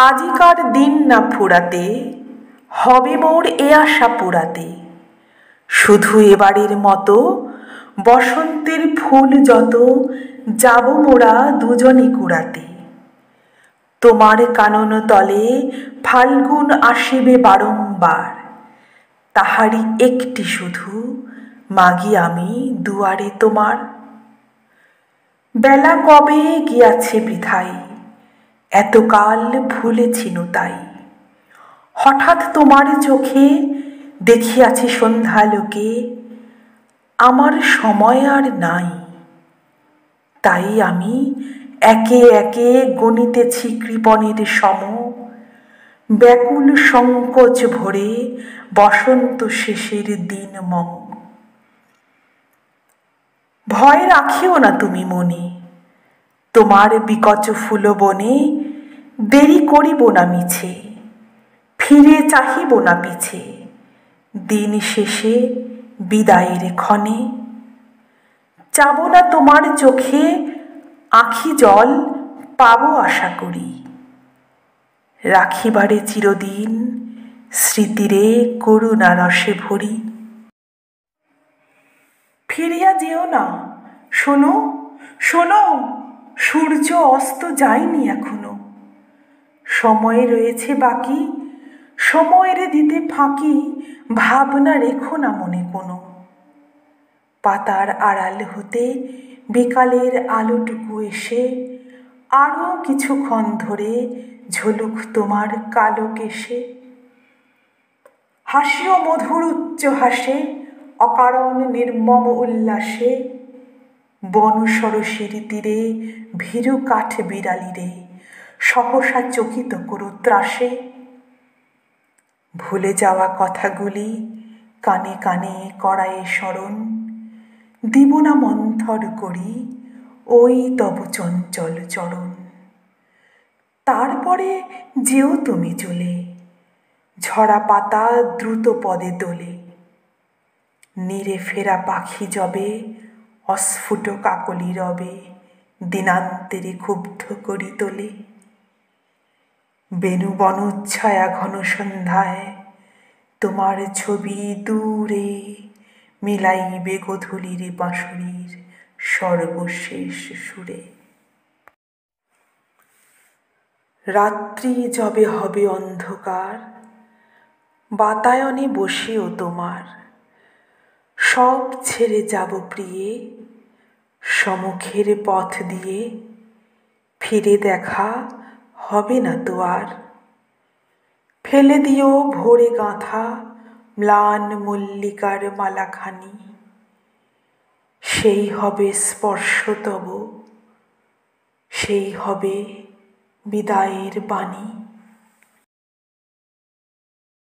আজিকার দিন না ফুরাতে, হবে মোর এ আশা পুরাতে। শুধু এবারের মতো বসন্তের ফুল যত যাব মোরা দুজনে কুড়াতে। তোমার কানন তলে ফাল্গুন আসিবে বারংবার, তাহারি একটি শুধু মাগি আমি দুয়ারে তোমার। বেলা কবে গিয়াছে বৃথাই, এতকাল ভুলেছিনু তাই। হঠাৎ তোমার চোখে দেখিয়াছি সন্ধ্যালোকে, আমার সময় আর নাই। তাই আমি একে একে গণিতেছি কৃপণের সম, ব্যাকুল সংকোচ ভরে বসন্ত শেষের দিন মম। ভয় রাখিও না তুমি মনে, তোমার বিকচ ফুলবনে দেরি করিব না মিছে। ফিরে চাহিব না পিছে, দিন শেষে বিদায়ের ক্ষণে। যাব না তোমার চোখে আঁখি জল পাব আশা করি, রাখিবারে চিরদিন স্মৃতিরে করুণা রসে ভরি। ফিরিয়া যেও না, শোনো শোনো, সূর্য অস্ত যায়নি এখনো। সময় রয়েছে বাকি, সময়ের দিতে ফাঁকি, ভাবনা রেখো না মনে কোনো। পাতার আড়াল হতে বিকালের আলোটুকু এসে আরও কিছুক্ষণ ধরে ঝলুক তোমার কালো কেশে। হাসিও মধুর উচ্চ হাসে, অকারণ নির্মম উল্লাসে। বন সরসীর তীরে ভীরু কাঠ বিড়ালিরে সহসা চকিত করো ত্রাসে। ভুলে যাওয়া কথাগুলি কানে কানে করায়ে স্মরণ, দিব না মন্থর করি ওই তব চঞ্চল চরণ। তারপরে যেও তুমি চলে, ঝরা পাতা দ্রুত পদে দোলে। নীরে ফেরা পাখি যবে অস্ফুট কাকলি রবে, দিনান্তেরে ক্ষুব্ধ করি তোলে। বেণু বনচ্ছায়া ঘন সন্ধ্যায় তোমার ছবি দূরে মিলাইবে গোধূলির বাঁশরীর সর্বশেষ সুরে। রাত্রি যবে হবে অন্ধকার, বাতায়নে বসিও তোমার। সব ছেড়ে যাব প্রিয়ে, সম্মুখের পথ দিয়ে। ফিরে দেখা হবে না তো আর। ফেলে দিও ভোরে গাঁথা ম্লান মল্লিকার মালাখানি, সেই হবে স্পর্শ তব, সেই হবে বিদায়ের বাণী।